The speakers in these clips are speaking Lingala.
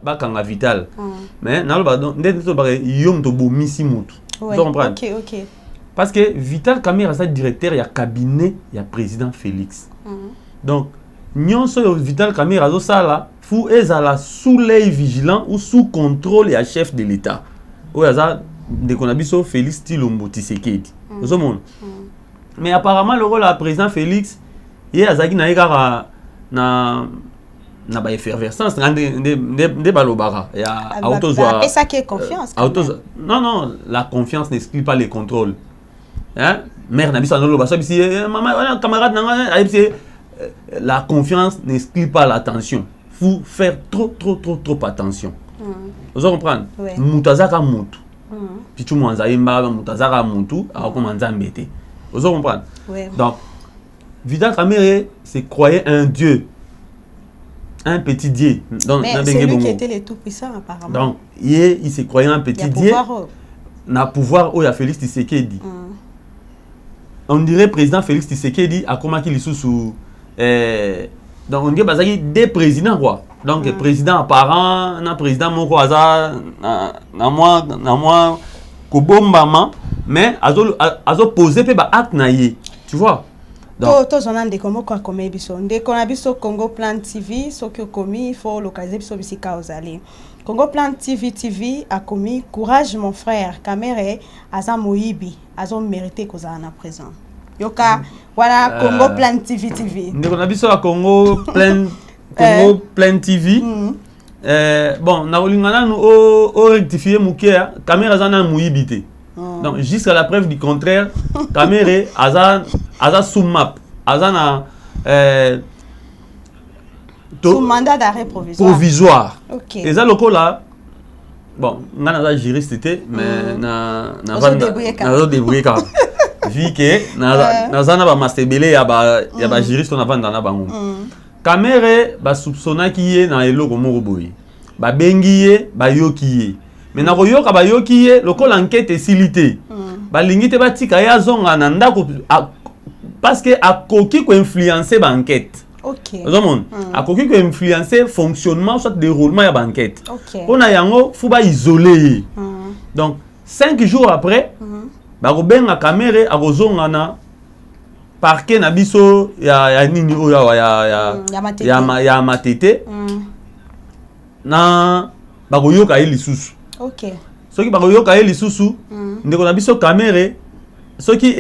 bakanga vital mais naloba ndenge to ba yom to bomisi mutu tu comprends. OK. Parce que Vital Kamerhe est directeur il y a cabinet il y a président Félix donc nyonso Vital Kamerhe azo sala fu ezala sous l'œil vigilant ou sous contrôle ya chef de l'état oyo aza de konabiso Félix Tshilombo Tshisekedi ozomona mais apparemment le rôle du président Félix il azaki na ekara na ba effervescence de balobara ya autozwa et ça qui est confiance non la confiance n'exclut pas les contrôles hein mère na biso no loba so bisi maman camarade nanga la confiance n'exclut pas l'attention faut faire trop attention vous comprenez mutazaka mutu pichu mwanza imba mutazaka mutu akoma nzambe te vous comprenez donc Vital Kamerhe se croyait un dieu un petit dieu. Donc, mais c'est lui qui était le tout-puissant apparemment. Donc, il se croyait un petit dieu. Na pouvoir où il y a Félix Tshisekedi. On dirait président Félix Tshisekedi a commencé les sous donc on dirait bazaki des présidents quoi. Donc président apparent, na président moko aza na moi kobombama mais azo poser pe ba acte na ye. Tu vois? Tous on a des comme quoi comme biso ndé qu'on a biso Congo Plan TV ce que commis il faut localiser biso bisika ozali Congo Plan TV a commis courage mon frère Kamerhe aza moyibi azo mérité que ça na présent yoka voilà Congo Plan TV ndé qu'on a biso à Congo Plan TV bon na olingana no o rectifier mukia Kamerhe aza na moyibi te. Donc jusqu'à la preuve du contraire, Kamerhe aza sous map, aza na sous mandat d'arrêt provisoire. OK. Et ça loko là bon, on a juriste mais na débrouiller quand vu que na ba mastebele ya ba juriste on avanda na bango. Kamerhe ba soupçonna ki ye na eloko moko boye. Ba bengi ye, ba yoki ye. Mais na koyoka ba yoki ye loko l'enquête est silité. Ba lingite ba tika ya zonga na ndako parce que a koki ko influencer ba enquête. OK. Ozomon a koki ko influencer fonctionnement soit déroulement ya ba enquête. OK. Pona yango fu ba isoler. Donc 5 jours après ba ko benga Kamerhe a kozonga na parquet na biso ya nini oyo ya matete. Na ba koyoka ye lisusu. OK. Ce qui bayoka ye lisusu ndeko na biso Kamerhe ce qui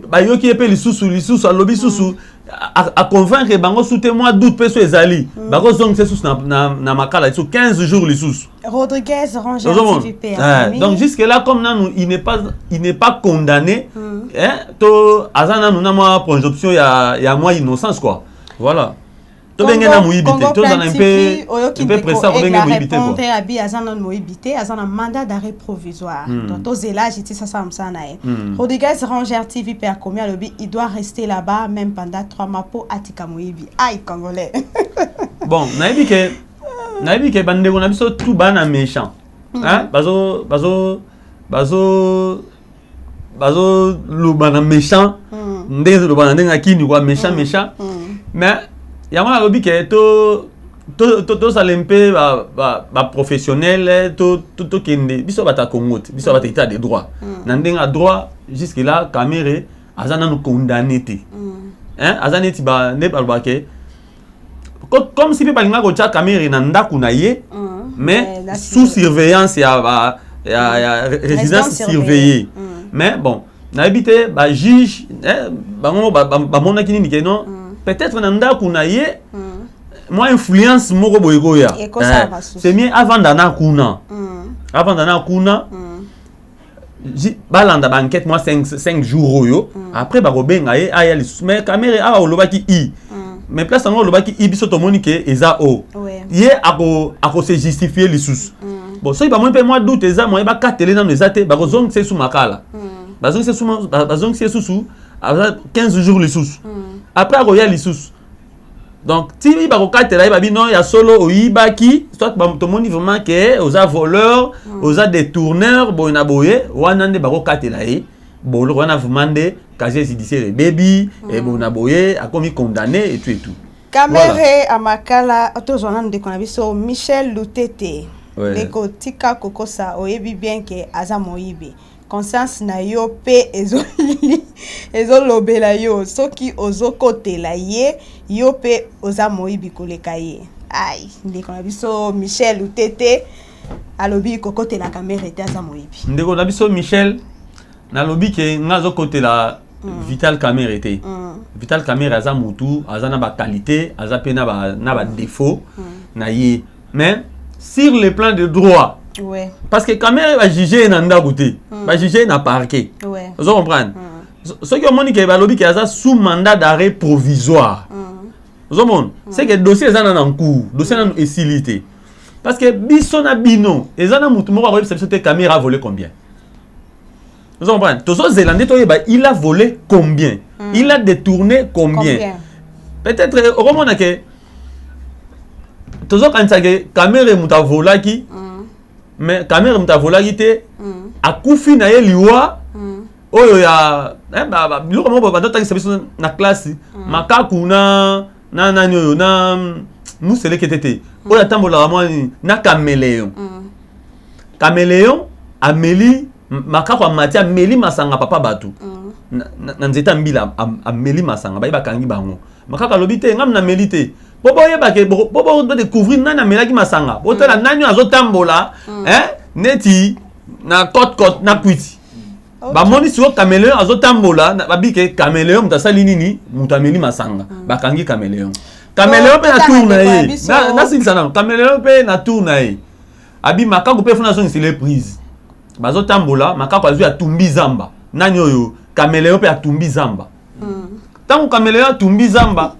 ba yoki pe lisusu alobi susu a convaincre bango souté moi doute peso ezali ba ko zong susu na makala sur 15 jours lisusu Rodriguez Ranger TVP. Donc jusque là comme nan il n'est pas condamné hein to azana nous na moi présomption ya moi innocence quoi. Voilà. To bengena moyibité to za un peu pressé ko bengena moyibité quoi. Répondre à bi azana moyibité azana mandat d'arrêt provisoire. Donc to zela jiti ça ça na e. Rodriguez Ranger TVP a commis le bi il doit rester là-bas même pendant 3 mois pour atika moyibi. Aïe congolais. Bon, nayebi ke bande ko na biso tout bana méchant. Hein? Bazo lo bana méchant. Ndenge lo bana ndenga kini quoi méchant. Mais yango alobi ke to salempe ba professionnel to kende biso bata Congo biso bata état de droit na ndenga droit jusque là Kamerhe azana no condamné te hein azana ti ba ne ba ke comme si pe balinga ko tcha Kamerhe na ndaku na ye mais sous surveillance ya résidence surveillée mais bon na habité ba juge bango ba mona kini ke non peut-être na ndaku na ye moi influence moko boyego ya c'est mieux avant d'ana kuna balanda ba enquête moi 5 jours oyo après ba robenga ye aya li mais Kamerhe a olobaki mais place ngo olobaki biso to monike eza o ye ako se justifier li sous bon so ba mo pe moi doute eza moi ba katele na ezate ba kozong se sous makala bazong se sous 15 jours li sous après akoya li sous donc si ba ko katela ba bi non ya solo oyibaki soit ba to moni vraiment que oza voleur oza détourneur boyna boye wana nde ba ko katela e bolo wana vraiment de casier judiciaire baby et bona boye a commis condamné et tout Caméré à Makala, autozonan de Konabiso, Michel Lutete. Leko tika kokosa oyebi bien que aza moyibi. Conscience na yo pe ezo lobela yo. Soki ozo kote la ye, yo pe oza moyibi koleka ye. Aïe, de Konabiso, Michel Lutete. Alobi kokote la caméra était aza moyibi. De Konabiso, Michel, na lobi ke ngazo kote la Vital Caméra était. Vital Caméra aza mutu, aza na ba qualité, aza pe na ba défaut na ye. Mais sur le plan de droit, parce que Caméra va juger nanda goûter, va juger na parquet. Vous comprenez? Ce qui ont dit que ba lobi ke aza sous mandat d'arrêt provisoire. Vous comprenez? C'est que dossier est en cours, dossier est facilité. Parce que bisona bino, ezana mutu moko a cette caméra a volé combien? Vous comprenez? Tous les Zélandais, il a volé combien? Il a détourné combien? Peut-être, au moment où tous les caméras muta volaki, mais caméra muta volaki te, a koufi na ye liwa, oyo ya, bilo comment on va dire que na classe, makaku na musele ketete, oyo tambola ramoni na caméléon, caméléon, Amélie makako amatia meli masanga papa batu na nzeta mbila ameli masanga ba kangi bango makaka lobite ngam na melite bobo yeba ke bobo do découvrir nana melaki masanga botala nanyo azotambola neti na côte na kwiti ba moni sur caméléon azotambola ba bike caméléon mutasali nini mutameli masanga ba kangi caméléon pe na tourna ye na sinsana caméléon pe na tourna ye abi makako pe fona son c'est prise bazo tambola makako azu ya tumbi zamba nani oyo caméléon pe atumbi zamba tango caméléon atumbi zamba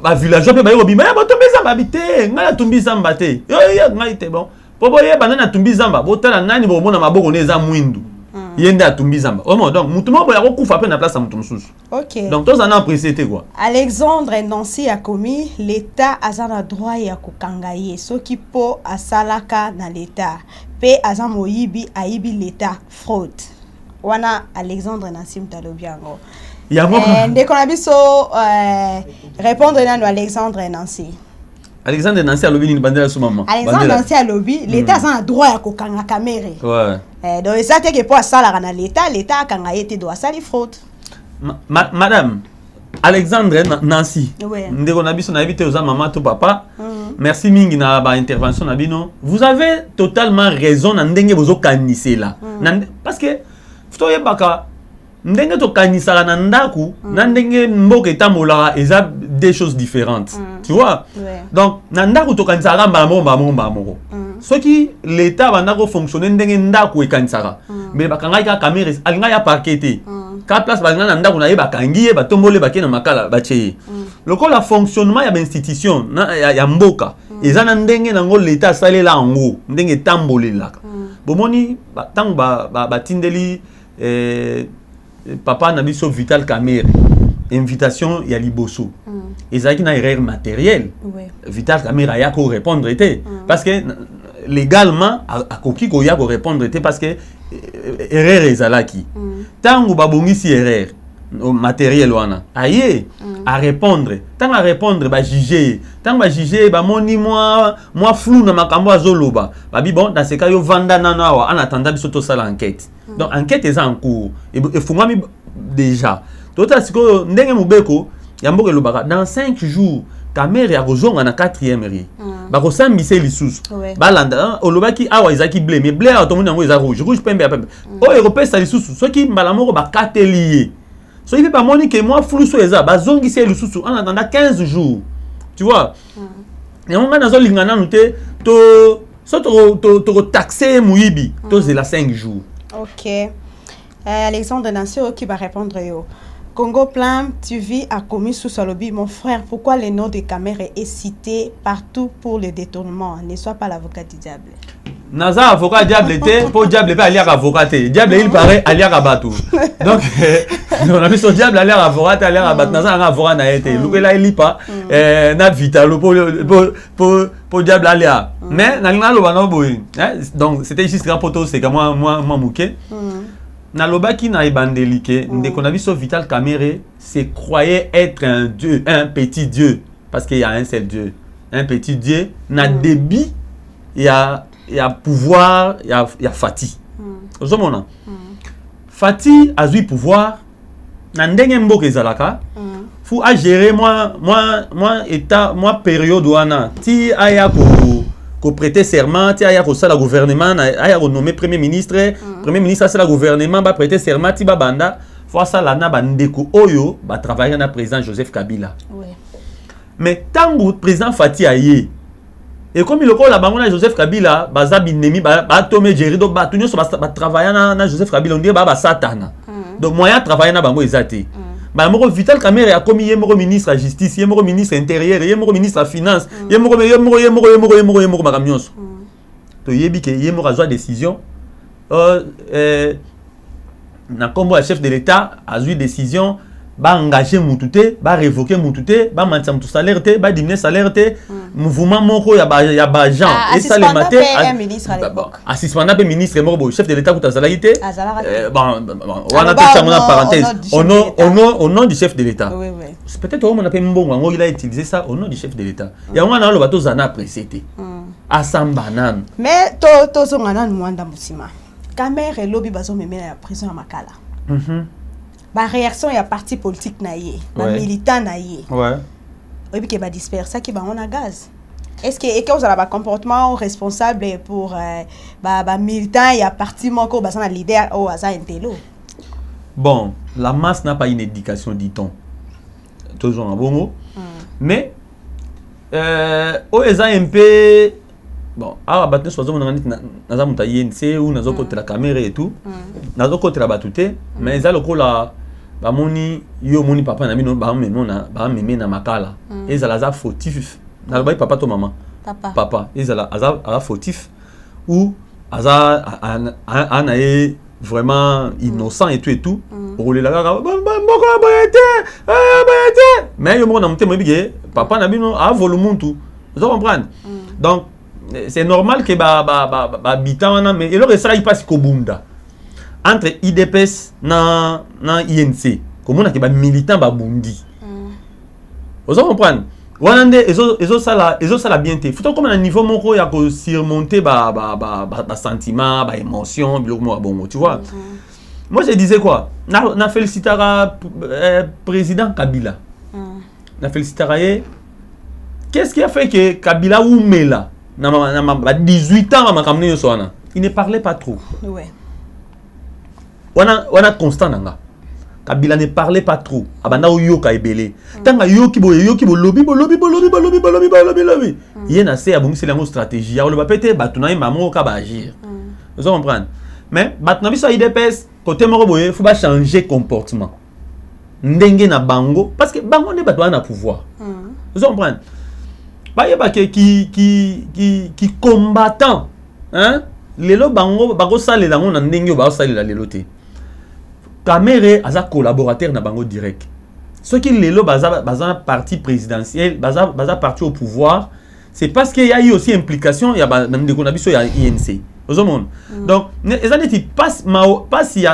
ba villageois pe ba yobi ba tumbi zamba bité ngala tumbi zamba te yo ngai te bon pobo ye banana tumbi zamba botala nani bo mona maboko neza mwindu yende atumbi zamba donc mutu moko ya kokufa pe na place mutu mususu. OK, donc tous en apprécié quoi. Alexandre Nancy a commis l'état azana droit ya kokangaye soki po asalaka na l'état pe aza moyibi aibi l'état fraude wana Alexandre Nancy mtalobiango ndeko na biso répondre nano Alexandre Nancy. Alexandre Nancy a lobby ni bandela sous maman. Alexandre Nancy a lobby l'état azana droit ya kokanga caméra. Donc ça te que po asala na l'état akangaye te doit sali fraude. Madame Alexandre Nancy, ndeko na biso na éviter aux maman to papa. Merci mingi na ba intervention na bino. Vous avez totalement raison na ndenge bozo kanise là. Parce que ftoye baka ndenge to kanisa na ndaku na ndenge mboka etambola eza des choses différentes. Tu vois? Donc na ndaku to kanisa ramba moko. Ce qui l'état va ndako fonctionner ndenge ndaku e kanisa. Mais bakanga ka caméra alinga ya parqueté. Ka place ba na ndaku na ye bakangi ye batombole bakena makala bache. Lokola fonctionnement ya institution ya mboka ezana ndenge nango l'état salela ngo ndenge tambolelaka bomoni tango batindeli papa na biso Vital Caméra invitation ya liboso ezaki na erreur matérielle Vital Caméra ya ko répondre était parce que légalement akoki ko ya ko répondre était parce que erreur ezalaki tango babongisi erreur matériel wana aye à répondre tant à répondre ba juger tant ba juger ba moni moi flou na makambo azoloba ba bi bon dans ce cas yo vanda nana wa en attendant biso to sala enquête donc enquête est en cours et fungami déjà tota siko ndenge mubeko ya mboke lobaka dans 5 jours caméra ya kozonga na 4e ri ba ko sambise lisusu ba landa olobaki awa izaki blé mais blé atomoni yango eza rouge pembe o européen lisusu soki mbala moko ba katelier. So il fait pas monique moi flou so eza bazongi c'est le sous en attendant 15 jours. Tu vois? Et on a dans lingana noté to taxer muibi to c'est la 5 jours. OK. Alexandre Nancy qui va répondre yo. Congo Plan TV a commis sous Salobi mon frère pourquoi le nom de caméra est cité partout pour le détournement ne sois pas l'avocat du diable. Naza avocat diable était pour diable pas alias avocat diable il paraît alias bateau donc on a vu son diable alias avocat alias bateau naza un avocat na été lukela il pas na vitalo pour diable alias mais na lo bana boy donc c'était juste grand poteau c'est comme moi mouké na lobaki na ebandelike ndeko na biso Vital Caméra se croyait être un dieu un petit dieu parce qu'il y a un seul Dieu, un petit Dieu, na débit, il y a pouvoir, il y a Fati. Vous comprenez? Fati a eu pouvoir, na ndenge mboka ezalaka, faut à gérer moi période wana, ti aya ko prêter serment, ti aya ko sala gouvernement, aya ko nommer premier ministre c'est le gouvernement ba prêter serment ti ba banda, faut ça la na bandeko oyo ba travailler na président Joseph Kabila. Oui. Mais tant que président Fati aye, et comme il le la bango na Joseph Kabila, baza binemi ba tomé gérido ba tunyo so ba travailler na Joseph Kabila, on dit ba satana. Donc moyen travailler na bango ezati. Ba moko Vital Kamerhe a commis yemoko ministre de la justice, yemoko ministre intérieur, yemoko ministre de la finance, yemoko makamionso. To yebi ke yemoko azwa décision. Na kombo a chef de l'État a eu décision ba engager mutute, ba révoquer mutute, ba mantia mutu salaire te, ba diminuer salaire te, mouvement moko ya ba gens et ça le matin un ministre à l'époque. Assistant pe ministre moko chef de l'État kuta salagité. Bon on a fait ça parenthèse au nom du chef de l'État. Oui oui. Peut-être on a pas mbongo il a utilisé ça au nom du chef de l'État. Ya on a le bateau zana apprécié. Asambanan. Mais to zongana mwanda musima. Kamerhe lobby bazo memena ya prison à Makala. Ba réaction ya parti politique na ye, ba militant na ye. Ouais. Et puis que ba disperser qui ba on a gaz. Est-ce que vous avez un comportement responsable pour ba militant ya parti moko ba sana leader au hasard intello? Bon, la masse n'a pas une éducation dit-on. Toujours un bon mot. Mais au hasard un peu bon, ah bah nous sommes dans un INC ou dans un côté la caméra et tout, dans un côté la batute, mais ils ont le coup là, bah moni yo moni papa na bino bah mémé na makala, ils ont la fautif, na le papa to maman, papa, ils ont la fautif ou anae vraiment innocent et tout, rouler la gare, mais yo mon amte moi bigé, papa na bino a volume tout, vous comprenez? Donc c'est normal que habitant mais il aurait ça il passe Kobunda entre IDPS na INC comme on a que militant ba bundi vous comprenez wanande ezo sala bien te faut comme un niveau moko ya ko surmonter ba sentiment ba émotion biloko bongo tu vois. Moi je disais quoi na félicitera président Kabila na félicitera qu'est-ce qui a fait que Kabila ou Mela 18 ans il ne parlait pas trop. Ouais. On a constant nanga. Kabila ne parlait pas trop. Abanda yoka ebele. Tanga yoki bo lobby. Il y a assez abongi c'est la stratégie. On le va péter batuna maman ka ba agir. Vous comprenez? Mais batuna biso IDPS côté moko boye faut pas changer comportement. Ndenge na bango parce que bango ne batwa na pouvoir. Vous comprenez? Qui combattant hein lelo bango bako salela ngo na ndenge ba salela lelo te Kamerhe aza collaborateur na bango direct ceux qui lelo baza parti présidentiel baza parti au pouvoir c'est parce qu'il y a eu aussi implication il y a ndeko na biso ya INC au monde donc les années passe il y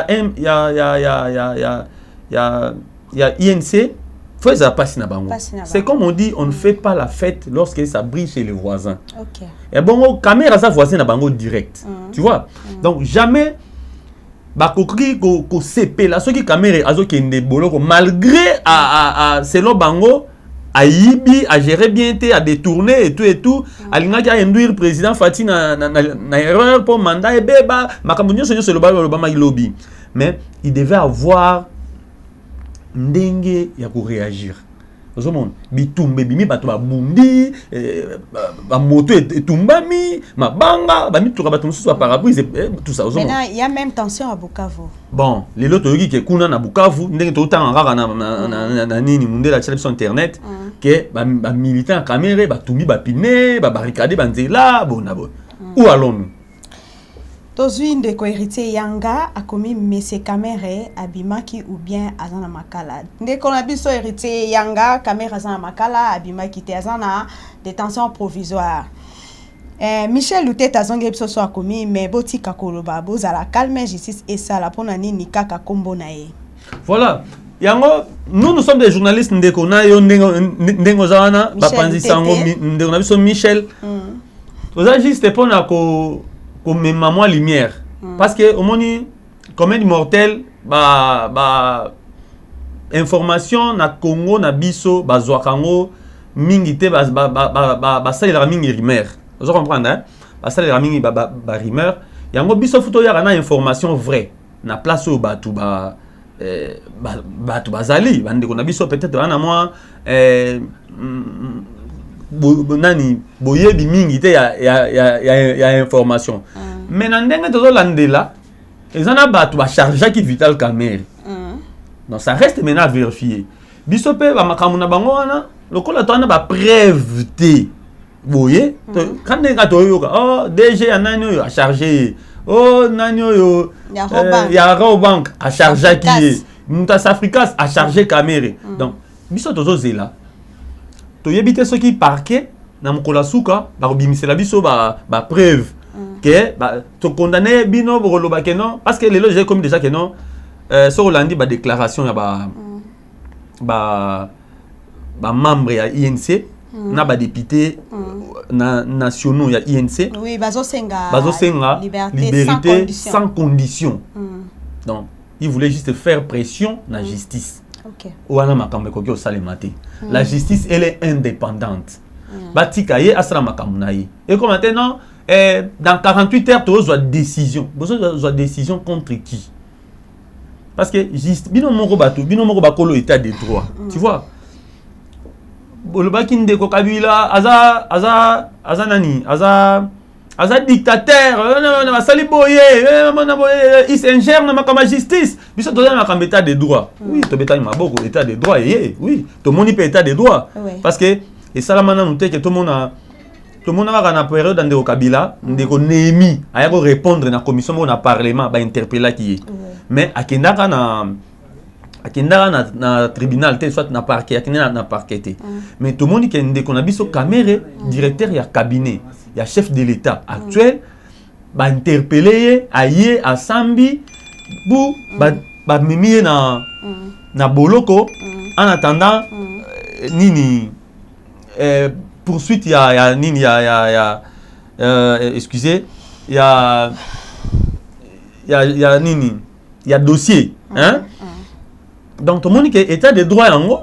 a INC faut ça passer na bango. C'est comme on dit, on ne fait pas la fête lorsque ça brille chez les voisins. Okay. Et bon, caméra ça voisin na bango direct. Tu vois? Donc jamais ba kokri ko CP là ceux qui caméra azo kende boloko malgré à selon bango a yibi a gérer bien té a détourner et tout alinga ki a induire président Fati na erreur pour mandat et beba makambo nyonso le Obama lobby. Mais il devait avoir ndenge ya ko réagir. Vous monde bitumbe bimi bato ba bundi ba moto etumbami mabanga ba mituka bato mususu parapluie tout ça. Maintenant il y a même tension à Bukavu. Bon, les loto yoki ke kuna na Bukavu ndenge to tanga kaka na nini mundela tshela sur internet que ba militant Kamerhe ba tumbi ba pine ba barricade ba nzela bona bo. Où allons-nous? Tozui ndeko héritier Yanga a commis Monsieur Kamerhe abimaki ou bien azana makala. Ndeko na biso héritier Yanga Kamerhe azana makala abimaki te azana détention provisoire. Michel Lutet azonge biso so a commis mais botika koloba bozala calme justice et ça la pona nini kaka kombo na ye. Voilà. yango nous sommes des journalistes ndeko na yo ndengo zawana ba panzi sango ndeko na biso Michel oza juste pour na ko mema moi lumière parce que au moni comme un immortel ba information na Congo na biso ba zwakango mingi te ba salela mingi rumeur vous comprenez hein ba salela mingi ba rumeur yango biso futo ya na information vraie na place au batu batu bazali bandeko na biso peut-être wana moi nani boyebi mingi te ya information mais na ndenge tozo landela ezana batu ba charger qui Vital Kamerhe donc ça reste maintenant à vérifier biso pe ba makamu na bango wana lokola to na ba preuve te boye quand nga to yoka oh DG ya nani yo a charger oh nani yo ya Robank a charger qui Mutas Africas a chargé Kamerhe donc biso tozo zela to yebite ce qui parquet na mukola suka ba bimisela biso ba preuve que to condamner bino boloba que non parce que les loges comme déjà que non sur Hollandi ba déclaration ya ba membre ya INC na ba député nationaux ya INC oui bazosenga liberté sans condition donc il voulait juste faire pression na justice wana makambo ko salemate la justice elle est indépendante batika ye asala makambo na ye et comme maintenant dans 48 heures tu dois décision décision contre qui parce que juste bino moko bakolo état de droit tu vois bolobaki ndeko Kabila aza nani aza dictateur na sali boye il s'ingère na makama justice biso toza na makamba état de droit oui to betani maboko état de droit oui to moni pe état de droit parce que et salamana nous te que tout le monde va na période ndeko Kabila ndeko Némi aya ko répondre na commission na parlement ba interpeller qui mais akendaka na tribunal te soit na parquet na parquet mais tout le monde qui ndeko na biso Kamerhe directeur ya cabinet ya chef de l'état actuel ba interpeller aye a Sambi bu ba mimi na boloko en attendant nini poursuite ya nini ya excusez ya nini ya dossier hein donc tout le monde qui est état de droit yango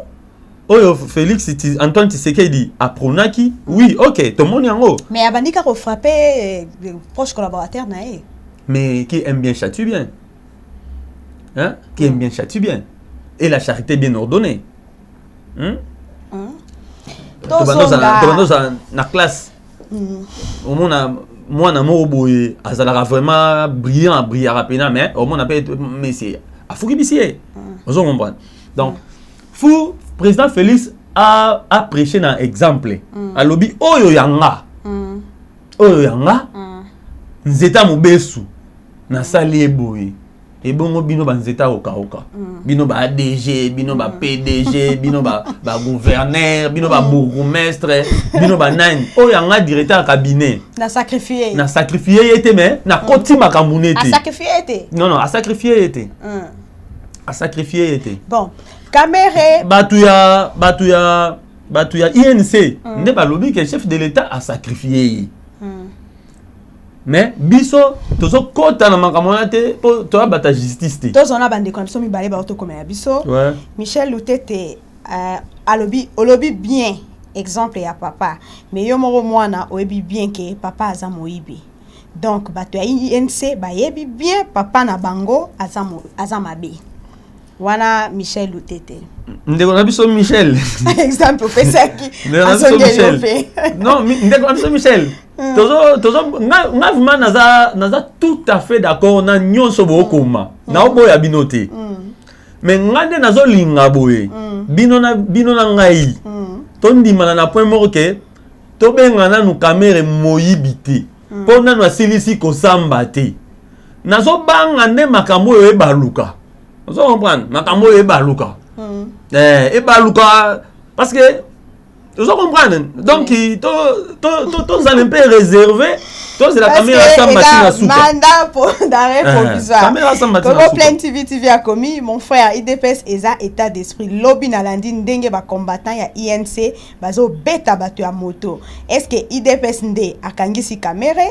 oyo Félix Antoine Tshisekedi apronaki oui OK tout le monde yango mais abandika ko frapper proche collaborateur nae mais qui aime bien châtie bien hein qui aime bien châtie bien et la charité bien ordonnée na classe au monde moi na moko boye azalaka vraiment brillant rapidement mais au monde appelle mais c'est afuki bisier vous comprenez donc fou président Félix a prêché un exemple à lobby oyo yanga nzeta mobesu na sali boye et bongo bino ba nzeta oka bino ba DG bino ba PDG bino ba gouverneur bino ba bourgmestre bino ba nani oyo yanga directeur cabinet na sacrifier yete mais na koti makamune te a sacrifier yete non a sacrifier yete a sacrifier yete bon Kamerhe batu ya INC nde ba lobby que chef de l'état a sacrifié mais biso tozo kota na makamona te po to abata justice te tozo na bande kon so mi balé ba to comme ya biso Michel Lutete alobi bien exemple ya papa mais yo moko mwana oyebi bien que papa aza moyibi donc bato ya INC ba yebi bien papa na bango aza mabe wana Michel Lutete ndeko na biso Michel exemple pesaki non ndeko na biso Michel tozo nga vraiment naza tout à fait d'accord na nyonso bokoma na oboya binote mais ngande nazo linga boye bino na ngai tondimana na point moko ke to bengana nu Kamerhe moyibite pona no asilisi ko samba te nazo banga nde makambo yo ebaluka vous comprenez makambo yo ebaluka ebaluka parce que vous comprenez donc to un peu réservé Toi, c'est la caméra sans machine à soupe. Mandat d'arrêt provisoire. Caméra sans machine à Congo soupe. Plan TV a commis, mon frère, IDPS, eza état d'esprit. Lobby na landine, ndenge ba combattant ya INC, bazo beta batu ya moto. Est-ce que IDPS nde akangisi caméra?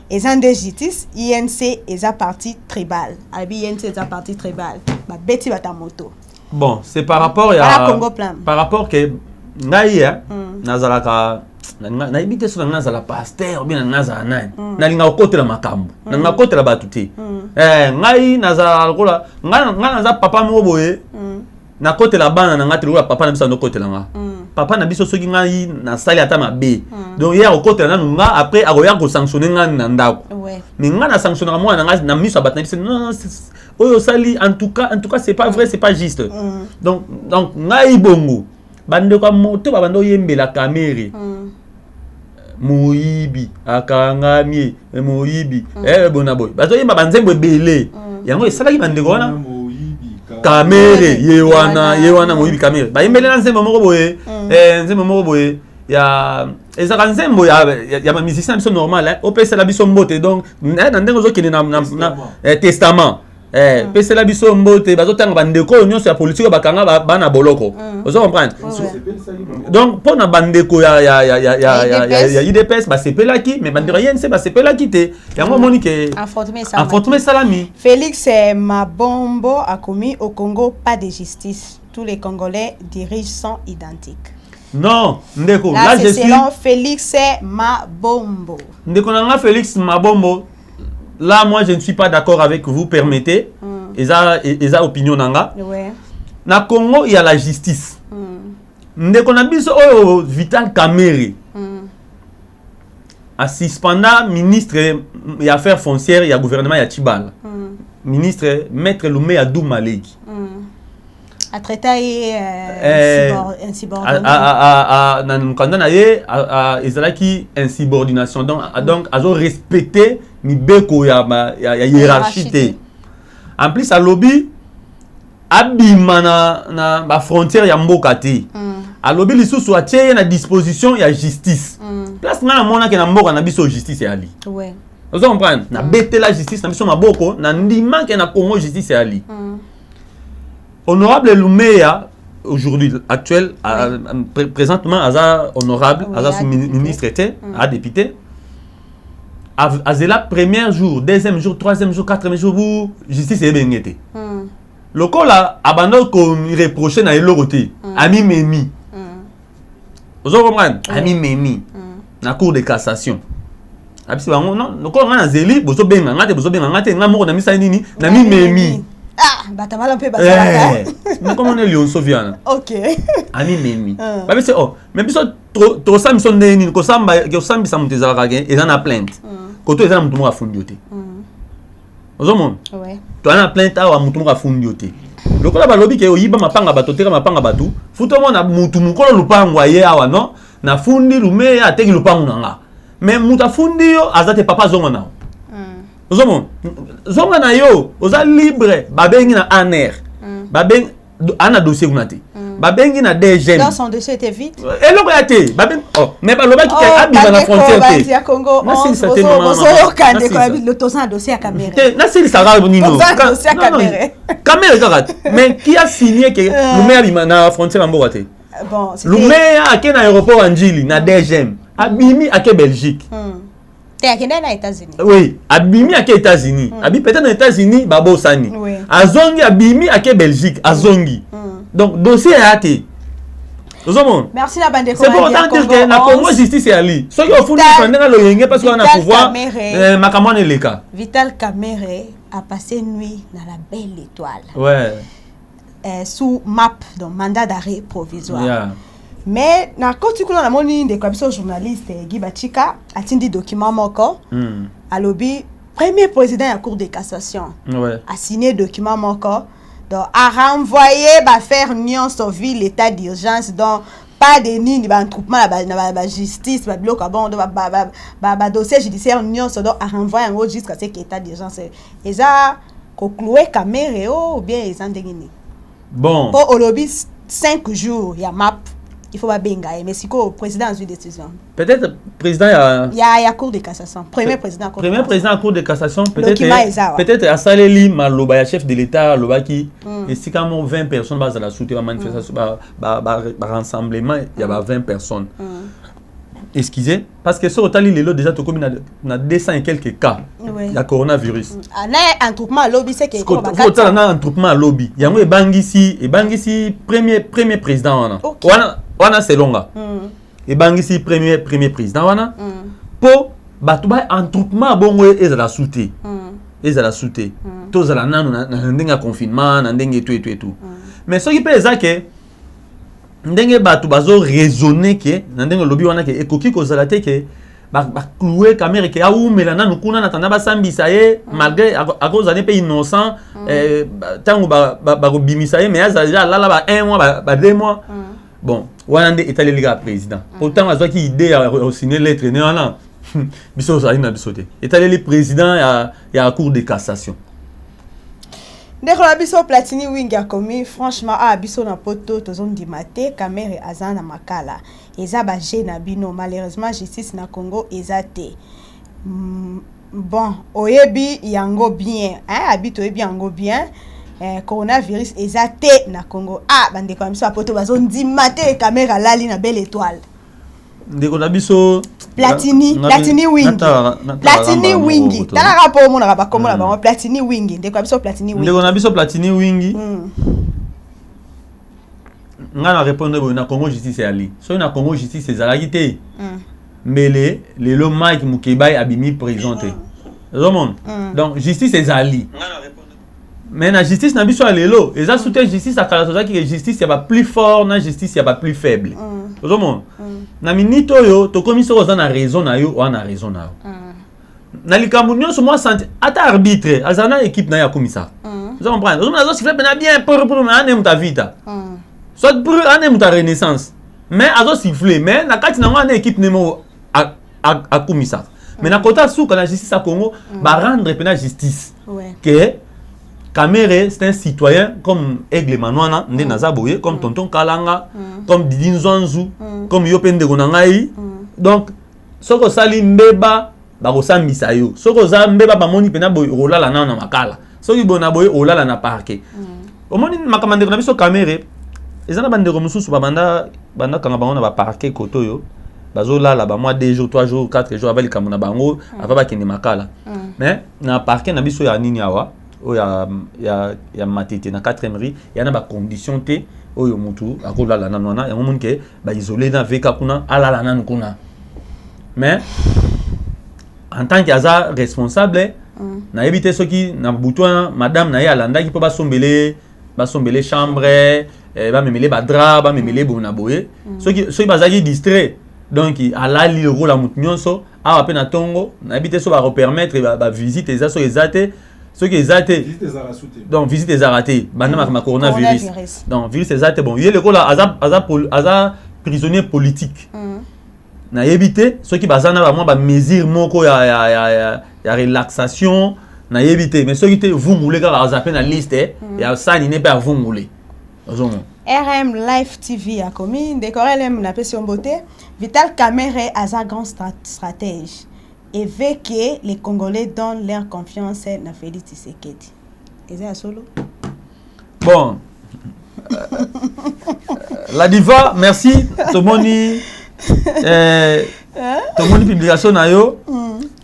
Eza nde justice, INC eza parti tribal. Abi INC eza parti tribal. Ba beti bata moto. Bon, c'est par rapport à Congo Plan. Par rapport que ngai nazalaka na ibite so nazala pasteur bien nazala nani nalinga kokotela makambo nalinga kokotela batu te ngai nazala kola ngai naza papa moko boye na kotela bana na ngati lokola papa na biso ndokotela nga papa na biso soki ngai na sali ata mabe donc hier okotela nanu nga après akoya ko sanctionner nga na ndako mais nga na sanctionner moi na ngai na miso batana biso non oyo sali en tout cas c'est pas vrai, c'est pas juste donc ngai bongo bande kwa moto babando yembela kamere moyibi akangami moyibi bona boy bazo yemba banzembo ebele yango esalaki bande ko wana kamere yewana moyibi kamere ba yembele na nzembo moko boye nzembo moko boye ya ezaka nzembo ya ba musicien biso normal opesa la biso mbote donc na ndengo zo kene na testament pese la biso mbote bazotanga bandeko nyonso ya politique bakanga bana boloko vous comprenez donc pour na bandeko ya IDPS ba sepelaki mais bandeko yense ba sepelaki te yango monique affrontement salami Félix Mabombo a commis au Congo pas de justice, tous les Congolais dirigent sont identiques. Non, ndeko là je suis selon Félix Mabombo. Ndeko nanga Félix Mabombo. Là, moi, je ne suis pas d'accord avec vous, permettez. Eza opinion nanga. Ouais. Na Congo, il y a la justice. Ndeko na biso oyo Vital Kamerhe. A suspenda ministre des Affaires foncières et gouvernement ya Tchibala. Ministre Maître Lumé Adou Maleki. A traité insubordination. Nan kanda ye ezalaki insubordination donc azo respecter mibeko ya hiérarchie. En plus à lobby abima na ba frontière ya mboka te. A lobby lisusu atie na disposition ya justice. Place na mona ke na mboka na biso justice ya ali. Ouais. Vous comprenez? Na bete la justice na biso maboko na ndima ke na Congo justice ya ali. Honorable Lumea, aujourd'hui, actuel, présentement, Aza honorable, Aza ministre était, à député. Azela, premier jour, deuxième jour, troisième jour, quatrième jour, vous, justice est bien été. Le cas là, abandon qu'on reprochait dans le côté, Ami Memi. Vous comprenez? Ami Memi, dans la cour de cassation. Non, le cas là, Zéli, vous avez bien, Ami Memi. Ah, batamala pe batalaka. Mais comment on est Lyon Soviana? OK. Ami Memi. Ba biso mais biso to sami son ndeni ko samba ke sambi samuteza ka ke ezana plainte. Ko to ezana mutu mo afundi yote. Ozomon? Ouais. To ana plainte awa mutu mo afundi yote. Lokola ba lobi ke oyiba mapanga bato teka mapanga batu. Futo mo na mutu mukolo lupango aye awa no na fundi lume ateki lupango nanga. Mais mutu afundi yo azate papa zongo na. Ozomon zonga na yo oza libre babengi na aner babengi ana dossier kunate babengi na DGM dans son dossier était vite et lo yate babengi mais baloba ki abima na frontière te na Congo on so kande ko le tosan dossier à Cameroun na sili sara nino dossier à Cameroun Cameroun garat mais qui a signé que Lumé abima na frontière mboka te bon Lumé ake na aéroport Anjili na DGM abimi ake Belgique. Aux États-Unis. Oui, abimi à États-Unis. Abi peut-être aux États-Unis, babo sani. Oui. Azongi abimi à Belgique, azongi. Donc dossier est hâté. Merci la bande. C'est pour autant que la Congo justice est ali. Ceux qui ont foutu pendant le yenge parce qu'on a pouvoir. Makamon est le cas. Vital Kamerhe a passé nuit dans la belle étoile. Ouais. Sous map donc mandat d'arrêt provisoire. Yeah. Mais na koti kuna na moni de kwa biso journaliste Guy Bachika atindi document moko à lobby premier président de la cour de cassation a signé document moko donc a renvoyé ba faire union sauver l'état d'urgence donc pas de ni ba troupement la justice ba bloc bon ba dossier judiciaire union so donc a renvoyé en jusqu'à ce état d'urgence et ça conclouer Kamerhe ou bien ils ont dégainé bon pour au lobby 5 jours il y a map il faut pas benga mais si le président a une décision peut-être président il y a cour de cassation premier président à cour de cassation peut-être à Saleli maloba ya chef de l'état loba qui et si quand 20 personnes bas à la soutenir manifestation rassemblement il y a 20 personnes excusez parce que sur Otali lelo déjà to comme na 200 et quelques cas il y a coronavirus un attroupement lobby c'est que faut un attroupement lobby il y a un bangisi premier président wana selonga et bangisi premier président wana po batuba attroupement bongo ezala souté to zala nanu na ndenga confinement na ndenge tout mais ce qui peut ezake ndenge batu bazo raisonner que ndenge lobby wana ke ekoki kozala te ke ba clouer caméra ke aumela nanu kuna na tanda ba sambisa ye malgré à cause ane pe innocent tango ba bimisa ye mais déjà là ba 1 mois ba 2 mois bon wana nde état liga président pourtant azo ki idée à signer lettre ne wana biso ça ina biso te état le président ya cour de cassation. Ndeko la biso Platini Wing a commis franchement a biso na poto tozon di maté caméra azana makala eza ba na bino malheureusement justice na Congo ezate bon oyebi yango bien habito oyebi yango bien coronavirus ezate na Congo bandeko la biso a poto bazon di maté caméra lali na belle étoile ndeko la biso Platini Wing tala rapport mon na ba komo na ba Platini Wing ndeko la biso Platini Wing ndeko na biso Platini Wing nga na répondre na Congo justice ali so na Congo justice ezalaki te mbele lelo Mike Mukebai abimi présenté donc justice ezali mais la justice n'a pas lelo et ça soutient justice à kala que justice y a pas plus fort na justice y a pas plus faible tout le monde na minito yo to commission oza na raison na yo na raison na yo na likambo nyonso moi santé ata arbitre azana équipe na ya komisa vous comprenez on a siffler bien bien pour anem ta vita soit pour anem ta renaissance mais azo siffler mais na kati na ngana équipe nemo a komisa mais na kota souka na justice à Congo ba rendre pena justice que Kamere, c'est un citoyen comme Aigle Manouana, Nazaboye, comme Tonton Kalanga, comme Didi Nzonzu, comme Yopen de Gonangaï. Donc, ce que Sali Mbeba, Barosan Misayo, ce que Zam Mbeba Bamoni Penaboy, Ola la Nana Makala, ce que Bonaboy, Ola la Naparke. Au moins, ma commande de sur Kamere, et ça n'a pas de remoussus sur Banda Kanabana va parquer Kotoyo, Bazola, là, moi 2 jours, 3 jours, 4 jours, avec les Kamuna Bango, avec Kene Makala. Mais, na parqué, na biso ya Niniawa. Il y a matité na 4e rue il y a ba condition té oyo mutu akola la nanana ya monde ke ba isolé na veka kuna ala la nan kuna mais en tant que responsable na éviter ce qui na bouton madame na ya landa qui peut ba sombele chambre ba memele ba drap ba memele bona boye ceux qui bazaki distrait donc ala li ro la mutu nyonso a peine tongo na éviter so ba permettre ba visite ça so exate ce qui est athée donc visite des aratés ma coronavirus donc virus des athées bon il est le là aza prisonnier politique na éviter ceux qui bazana vraiment ba mesure moko ya relaxation na éviter mais ceux qui te vous moulez quand aza peine na liste ya ça n'est pas vous moulez RM Live TV a commis décorer l'aime na passion beauté Vital Kamerhe aza grand stratège et veut que les Congolais donnent leur confiance à Félix Tshisekedi. Est-ce que solo? Bon. La diva, merci. Tomoni publication na yo.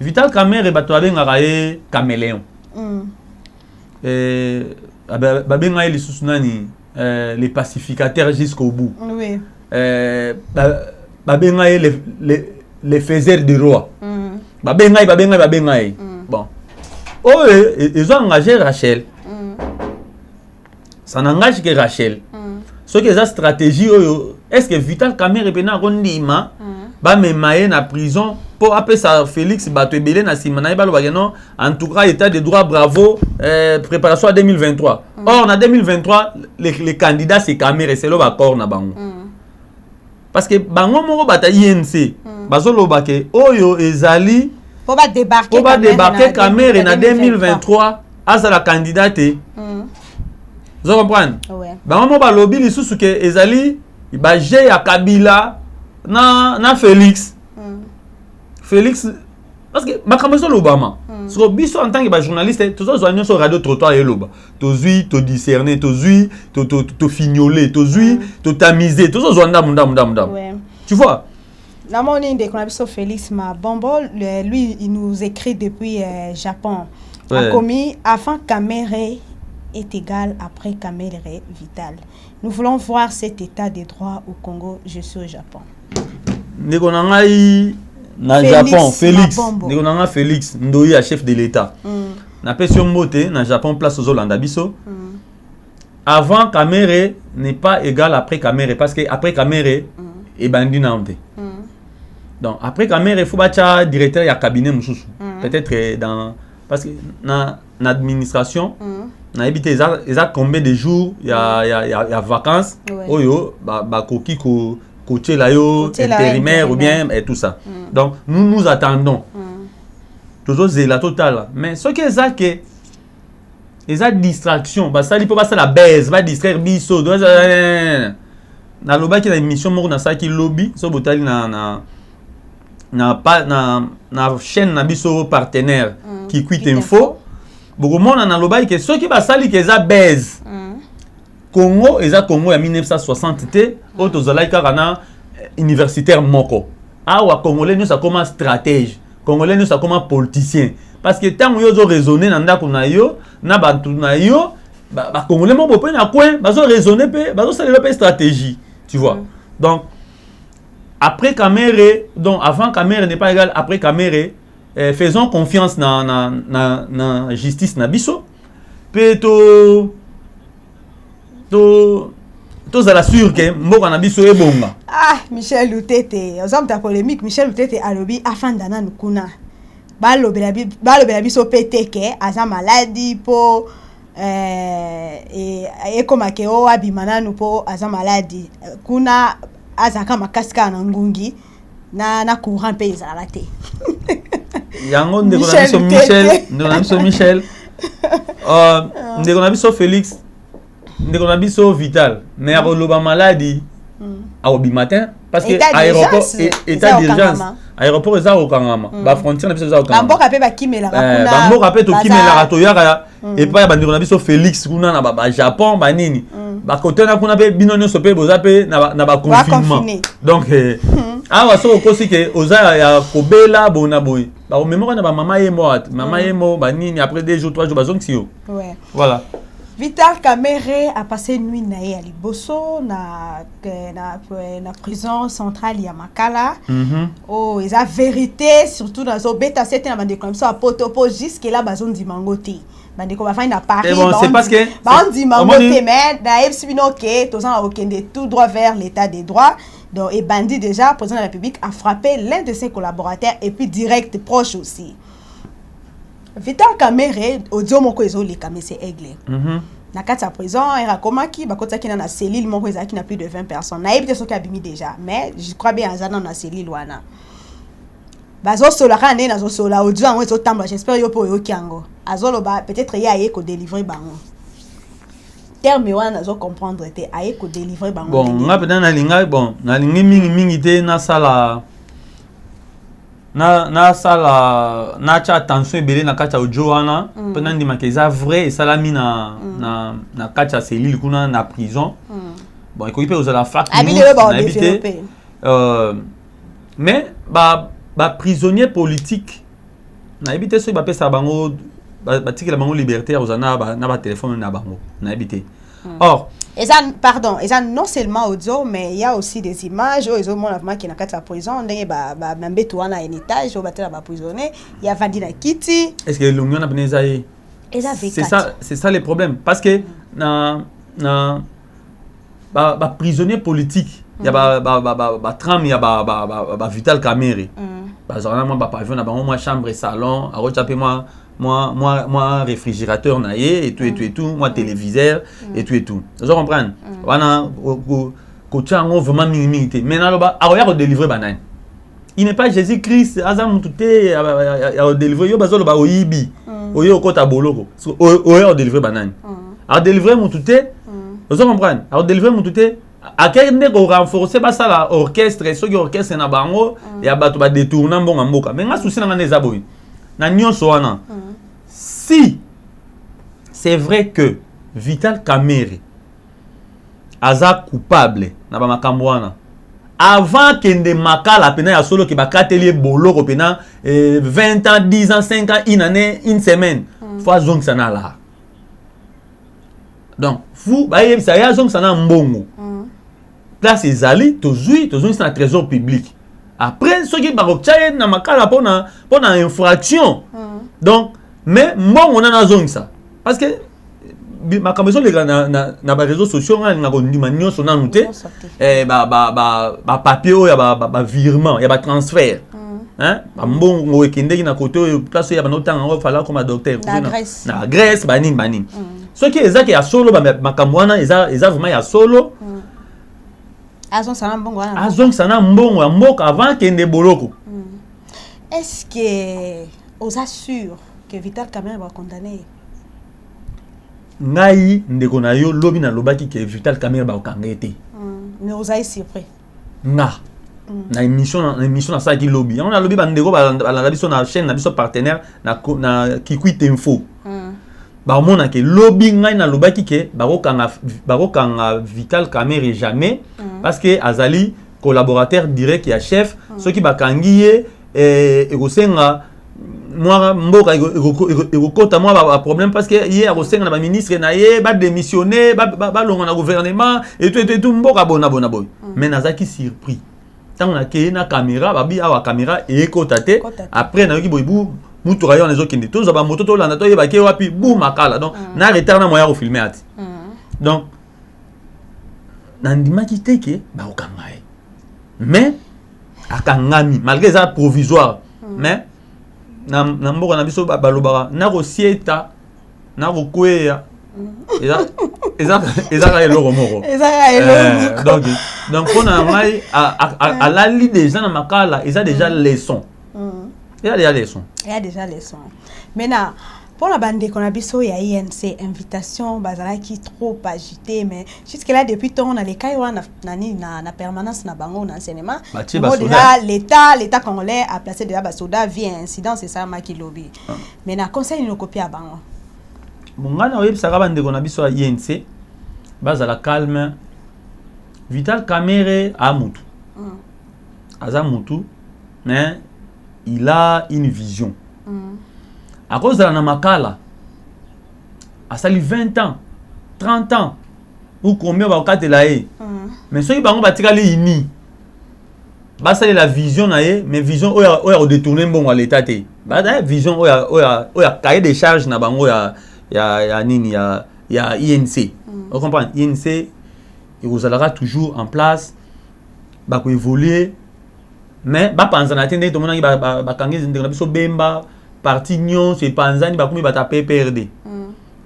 Vital Kamerhe batoabe ngaraye caméléon. Babenga les sousunani les pacificateurs jusqu'au bout. Oui. Babenga les faiseurs de roi. Babengaï. Bon. Oh, ils ont engagé Rachel. Ça n'engage que Rachel. Ce qui est la stratégie, est-ce que Vital Kamerhe pena rondima ba me maye na prison pour appeler ça Félix Batouebele na simana ba non en tout cas état de droit bravo préparation à 2023. Or en 2023 les candidats c'est Kamerhe c'est le accord na bango. Parce que bango moko bata INC bazolo bake oyo ezali pour ba débarquer Kamerhe na 2023 à la candidate. Vous comprenez? Ouais. Bango mo ba lobby lisusu ke ezali il va gérer à Kabila na Félix. Félix parce que ma caméra l'Obama. Sur biso en tant que journaliste, tous les journalistes sur radio trottoir et l'Oba. Tozui, to discerner, tozui, to fignoler, tozui, to tamiser, tous les journalistes. Tu vois? La monnaie de Konabiso Félix Mabombo, lui, il nous écrit depuis Japon. A commis avant Kamere est égal après Kamere Vital. Nous voulons voir cet état de droit au Congo. Je suis au Japon. Na Japon, Félix. Negonanga Félix, Ndoya chef de l'État. Na pession moté, na Japon place aux Hollanda biso. Avant Kamere n'est pas égal après Kamere parce que après Kamere est bandi naonte. Donc après Kamere il faut battre directeur ya cabinet mususu. Peut-être dans parce que na administration na habité ils a combien de jours il y a vacances oyo ba koki ko côté là intérimaire ou bien et tout ça. Donc nous attendons toujours c'est la totale mais ce que ça que les distraction bah ça il peut pas ça la baisse va distraire biso na loba qui la émission moko na ça qui lobby so botali na chaîne na biso partenaire qui quitte info beaucoup monde na loba que ceux qui va sali que ça baisse Congo eza Congo ya 1960 té auto zalaika kana universitaire moko awa congolais nous ça comme stratège congolais nous ça comme politicien parce que tant yo zo raisonner na ndako na yo na bantu na yo ba congolais mo bope na coin bazo raisonner pe bazo salela pe stratégie tu vois. Donc après Kamere donc avant Kamere n'est pas égal après Kamere faisons confiance na justice na biso pe tous à la sûre que mboka na biso ebonga. Ah Michel Lutete ensemble ta polémique Michel Lutete alobi afandana nkuna balobela biso peteke aza maladie po et comme que o abimana no po aza maladie kuna azaka makasika na ngungi na courant pe ezala te. Yango ndeko na biso Michel ndeko na biso Félix ndeko na biso Vital mais a loba maladie au matin parce que aéroport état d'urgence aéroport eza au Kangama ba frontière na biso eza au Kangama bamboka pe bakimela kuna bamboka pe to kimela to yaka et pas ba ndeko na biso Félix kuna na ba Japon ba nini ba côté na kuna pe bino nyoso pe boza pe na ba confinement donc awa so kosi ke oza ya kobela bona boy ba mémoire na ba mama yemo ba nini après 2 jours 3 jours ba zonxio voilà. Vital Kamere a passé nuit naé à Liboso na prison centrale ya Makala. Oh, ils a vérité surtout dans so beta c'était na bande comme ça potopo jusque là bazon di mangoté. Bande ko va faire na Paris. Bon, c'est parce que bande di mangoté mais na ebsibino que tous en okende tout droit vers l'état des droits. Donc et bandit déjà président de la République a frappé l'un de ses collaborateurs et puis direct proche aussi. Vital Kamere audio moko ezoli kamese aigle. Na kati prison era komaki bakota kina na cellule moko ezaki na plus de 20 personnes. Na ebite soki abimi déjà mais je crois bien azana na cellule wana. Bazo sola kana na zo sola audio ango ezo tamba j'espère yo po yo kiango. Azolo ba peut-être ya ye ko délivrer bango. Terme wana zo comprendre te aye ko délivrer bango. Bon, nga peut-être na lingi mingi te na sala na cha attention ebele na kacha audio wana pendant ndima ke za vrai salami na kacha cellule kuna na prison bon ikoki pe ozala fac na habité mais ba prisonnier politique na habité so ba pesa bango ba tikela bango libertaire ozana na ba téléphone na bango na habité. Or et ça pardon et ça non seulement audio mais il y a aussi des images où ils ont mon qui na kata prison ndenge ba mbeto wana un étage au batela ba prisonnier il y a Vandina Kiti est-ce que l'union na beneza yi c'est ça le problème parce que na ba prisonnier politique il y a ba trame il y a ba Vital Kamere ba zona moi ba pavillon na ba moi chambre et salon a rechaper moi réfrigérateur naïe et tout moi téléviseur et tout vous comprenez wana ko vraiment minimité maintenant là a regarder délivrer banane il n'est pas Jésus-Christ azam touté a délivrer yo bazolo ba oyibi oyo kota boloko oyo délivrer banane a délivrer mon touté vous comprenez a délivrer mon touté akende ko renforcer ba ça la orchestre ceux qui orchestre na bango ya bato ba détourner mbonga mboka mais nga souci na ngane za boy na nyonso wana si c'est vrai que Vital Kamerhe aza coupable na ba makambo wana avant kende makala pena ya solo ki bakateli boloko pena 20 ans 10 ans 5 ans une année une semaine fois zong sana la donc vous baye ça ya zong sana mbongo place ezali tozui na trésor public après ceux qui bakokchaye na makala pona infraction donc mais mbongo na zong ça parce que makambo so lega na ba réseaux sociaux nga kondima nyonso na nute ba papier o ya ba virement ya ba transfert hein ba mbongo ekendeki na côté place ya banotanga ngo fala comme docteur na Grèce banini ce qui ezaki ya solo ba makambo wana eza vraiment ya solo azon sana mbongo ya mboka avant kende boloko est-ce que aux assure que Vital Kamerhe va condamner ngai ndeko na yo lobi na lobaki ke Vital Kamerhe ba okangete mais aux ai surpris na émission na ça qui lobby on a lobby ba ndeko ba biso na chaîne na biso partenaire na Kikwit Info ba mona ke lobby ngai na lobaki ke ba okanga Vital Kamerhe jamais parce que azali collaborateur direct ya chef ceux qui ba kangiye ekosenga moi mboka ekokota moi ba problème parce que hier akosenga na ba ministre na ye ba démissionner ba longa na gouvernement et tout mboka bona boy mais nazaki surpris tant na ke na caméra babi awa caméra ekota te après na yoki boybu mutu rayon les okende to za ba moto to landa to yeba ke wapi bu makala donc na retard na moya ko filmer ati donc nandimaki teke ba okangaye mais akangami malgré ça provisoire mais na mboka na biso balobaka na ko sieta na ko kweya eza ka eloko moko donc on a ngai à la lit déjà na makala eza déjà leçon il y a déjà leçon maintenant pour la bande qu'on a biso ya INC invitation bazalaki trop agité mais jusque là depuis temps on a les kaiwa na permanence na bango na enseignement déjà l'état congolais a placé déjà ba soda via incident c'est ça maki lobby mais na conseil no copie à bango mongana oyebi saka bande qu'on a biso ya INC bazala calme Vital Kamerhe a mutu aza mutu mais il a une vision à cause de la makala a sali 20 ans 30 ans ou combien va okatela ye mais ceux qui bango batikali ini ba sali la vision na ye mais vision oya détourner mbongo à l'état te ba vision oya cahier des charges na bango ya nini ya INC on comprend INC et vous allez toujours en place ba ko évoluer mais ba panzana tende to monaki ba kangizi ndengana biso bemba parti nyon c'est panzani ba komi ba ta PPRD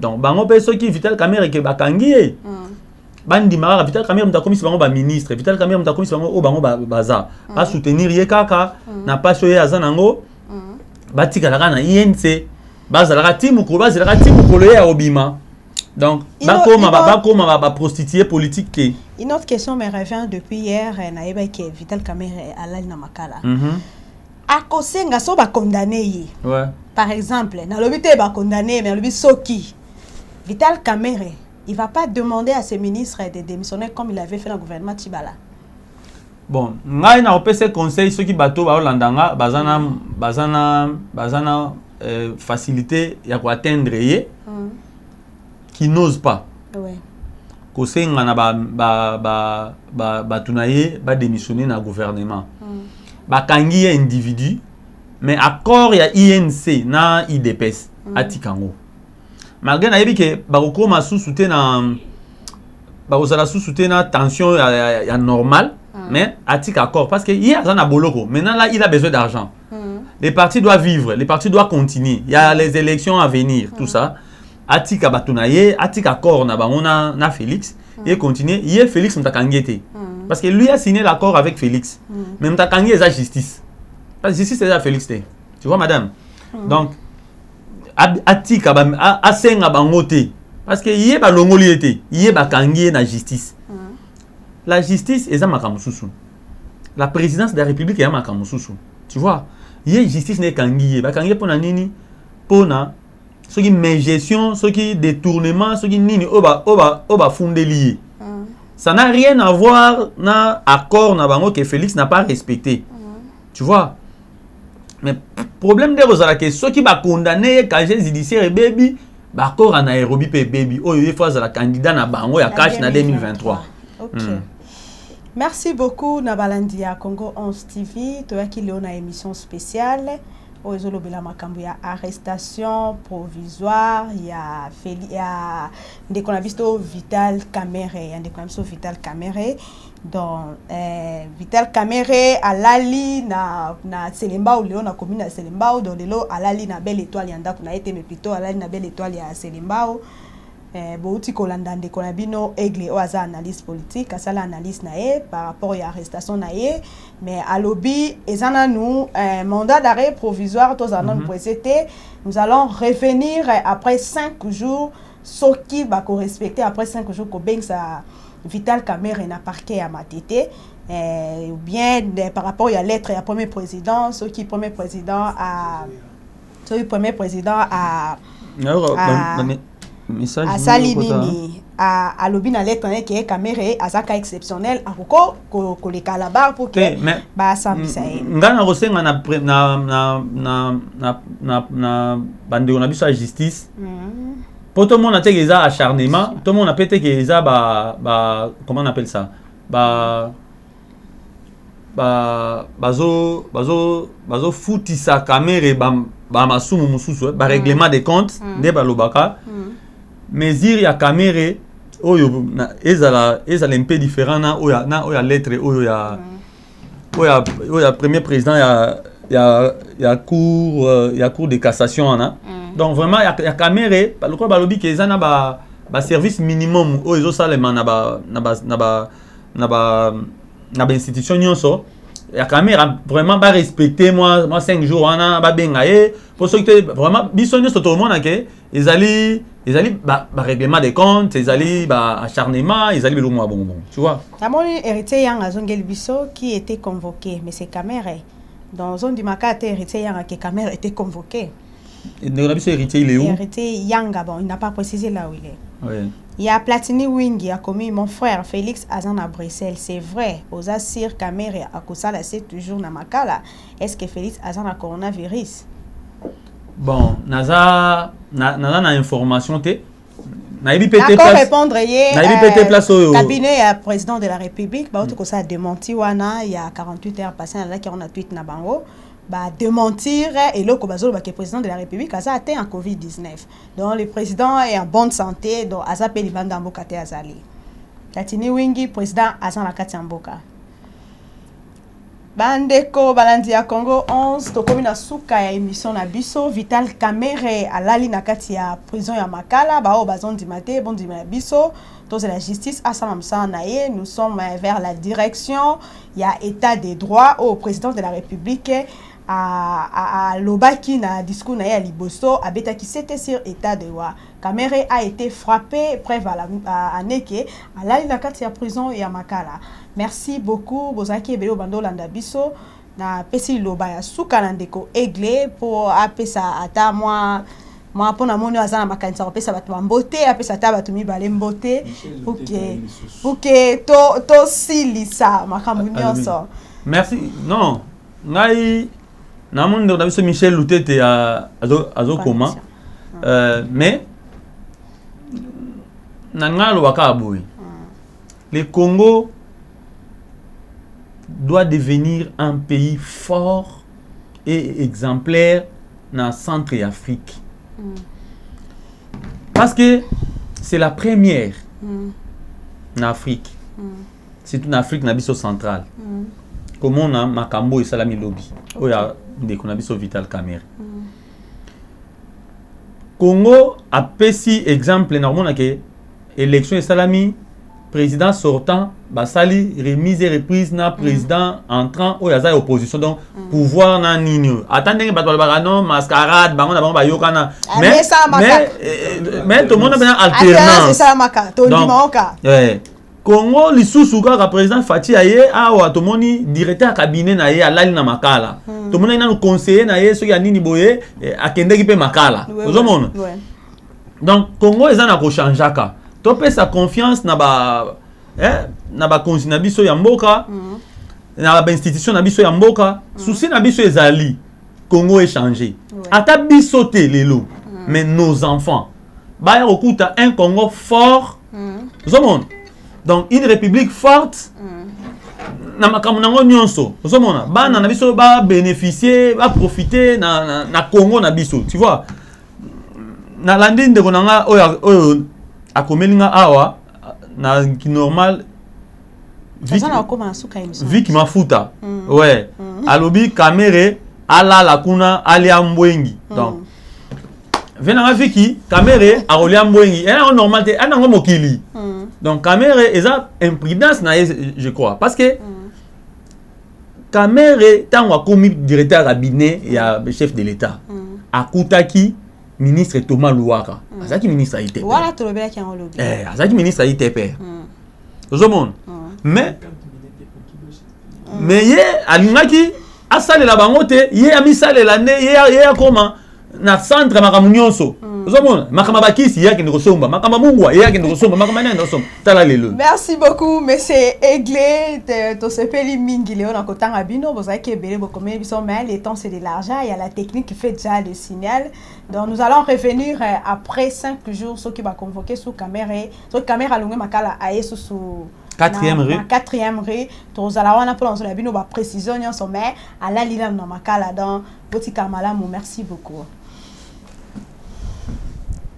donc bango pe ceux qui Vital Kamerhe ke bakangi bandi mara Vital Kamerhe mta komi bango ba ministre Vital Kamerhe mta komi bango o bango baza ba soutenir ye kaka na paso ye azanango batika la na INC bazalaka timu ko bazalaka timu ko le ya obima donc ba prostituée politique ke. Une autre question me revient depuis hier na eba ke Vital Kamerhe alali na makala akosenga so ba condamné ye ouais par exemple na lobi te ba condamné mais lobi soki Vital Kamerhe il va pas demander à ses ministres de démissionner comme il avait fait dans le gouvernement Tibala. Bon ngai na opese conseil ceux qui bato ba landanga bazana facilité ya ko atteindre ye qui n'ose pas ouais kosenga na ba tunaye ba démissionner na gouvernement bakangi ya individu mais accord ya INC na IDPS atikango malgré na yebi ke bakokoma sous-souté na bakozala sous-souté na tension ya normal mais atik accord parce que hier ça na boloko maintenant là il a besoin d'argent les partis doivent vivre les partis doivent continuer il y a les élections à venir tout ça atika batunaye atik accord na bango na Félix et continuer hier Félix mtakangete parce que lui a signé l'accord avec Félix mais mtakangi eza justice parce que justice c'est à Félix tu vois madame donc atika asenga bango te parce que yé ba longoli été yé ba kangi na justice la justice est makamususu. La présidence de la République est makamususu. Tu vois, il y a justice n'est kangiye. Ba kangiye pona nini? Pona ce qui met gestion, ce qui détournement, ce qui nini oba fondelier. Ça n'a rien à voir na accord na bango que Félix n'a pas respecté. Tu vois? Mais problème de Rosala que ceux qui va condamner casier judiciaire baby ba accord en Nairobi pe baby oh il faut la candidat na bango ya cash na 2023. OK. Merci beaucoup Nabalandia Congo 11 TV toi qui leo na émission spéciale ozo lobela makambo ya arrestation provisoire ya ndeko na biso Vital Kamerhe ndeko na biso Vital Kamerhe donc Vital Kamerhe alali na Selembao leo na commune ya Selembao donc lelo alali na Belle Étoile ya ndako na ete mais plutôt alali na Belle Étoile ya Selembao bouti kolanda ndeko na bino Aigle oaza analyse politique asala analyse na ye par rapport à arrestation na ye mais alobi ezana nous mandat d'arrêt provisoire tous en précédé nous allons revenir après 5 jours ce qui va respecter après 5 jours ko beng sa Vital Kamerhe na parquet à Matete ou bien par rapport à lettre à premier président ce qui premier président à message asali nini a lobi na lettre que Kamerhe azaka exceptionnel akoko ko le calabar pour que ba sambisa ye ngana rosenga na bande on a biso justice pour tout le monde a été que acharnement tout le monde a pété que ça comment on appelle ça bazo futisa Kamerhe ba masumu mususu ba règlement des comptes de balobaka mesure ya Kamerhe oyo ezala un peu différent na oya lettre oya premier président ya cour de cassation na donc vraiment ya Kamerhe le quoi balobi que ezana ba service minimum oyo salema na institution nyonso ya Kamerhe vraiment ba respecter moi 5 jours ana ba bengaye pour ce que vraiment bisonne tout le monde que ezali règlement des comptes, acharnement, le mois bon. Tu vois? D'abord, héritier Yang Azongel Bisso qui était convoqué, mais c'est Kamerhe. Dans zone du Makate, héritier Yang que Kamerhe était convoqué. Et dans la Bisso, héritier il est où? Héritier Yang, bon, il n'a pas précisé là où il est. Oui. Il y a Platini Wing, il a commis mon frère Félix Azan à Bruxelles. C'est vrai, aux Assir Kamerhe à Kosala, c'est toujours Namakala. Est-ce que Félix Azan a coronavirus? Bon, naza information te. Naibi pété place. Répondre Naibi pété place au cabinet à président de la République, ba auto ça a démenti wana il y a 48 heures passé là qui on a tweet na bango, ba démentir et loko bazolo ba que président de la République a atteint en Covid-19. Donc le président est en bonne santé, donc azape libanda mboka te azali. Latini Wingi président azan la kati mboka. Bandeko balandi ya Congo 11 tokomi na suka ya émission na biso Vital Kamerhe alali na kati ya prison ya Makala bao bazondi mate bondi na biso tous la justice asama msa na ye nous sommes vers la direction il y a état des droits au président de la République à lobaki na discours na ya liboso abeta qui c'était sur état de droit Kamerhe a été frappé preuve à neke alali na kati ya prison ya Makala. Merci beaucoup bozaki ebelo bando landa biso na pesi loba ya suka na ndeko Aigle pour apesa ata moi pona moni azana makanisa ko pesa batu mbote apesa ata batu mibale mbote pour que to silisa makambo nyonso. Merci. Non, ngai na monde na biso Michel Lutete azo koma mais nanga lo wakaboy. Le Congo doit devenir un pays fort et exemplaire dans Centre-Afrique. Parce que c'est la première en Afrique. C'est une Afrique nabiso centrale. Comme on a Makambo et Salami Lobby. Où il y a des nabiso Vital Kamerhe. Congo a pesi exemple normalement que élection et Salami président sortant basali remise et reprise na président entrant ou yaza opposition donc pouvoir na nini attendez bato balabano mascarade bango na bango bayokana mais tout le monde a bien alternance c'est ça maka to dimanka Congo lisusu kaka président Fati aye awa tomoni directeur cabinet na ye alali na makala tomoni na conseiller na ye soki anini boye akendeki pe makala ozomona donc Congo ezana ko changeaka to pesa confiance na ba konzi na biso ya mboka na ba institution na biso ya mboka souci na biso ezali Congo est changé ata biso te lelo mais nos enfants ba okuta un Congo fort ozomona. Donc une république forte na makambo nango nyonso ozomona bana na biso ba bénéficier ba profiter na Congo na biso tu vois na landi ndeko nanga oyo akomelinga awa na ki normal Viki mafuta ouais alobi Kamere ala la kuna ali ambwengi donc venanga Viki Kamere arolia ambwengi ena normal te ana ngo mokili. Donc Kamere eza imprudence na je crois parce que Kamere tango akomi directeur cabinet ya chef de l'état akutaki ministre Thomas Louaka azaki ministre a ITP voilà to lobela ki en lobby azaki ministre a ITP ozomona mais ye alingaki asalela bango te ye amisalela ne ye akoma na centre makambo nyonso ozomona makamba bakisi yake ndiko somba makamba mungwa yake ndiko somba makamba nenda somba tala lelo. Merci beaucoup monsieur Aiglé to sepeli mingi leo na kotanga bino bozaki ebele bokomé biso mais le temps c'est de l'argent, il y a la technique qui fait déjà le signal. Donc nous allons revenir après 5 jours ceux qui va convoquer sous caméra longue makala ayesu sous 4e rue tozala wana pour la bino ba précision nyonso mais ala lila na makala dans botika malamu. Merci beaucoup.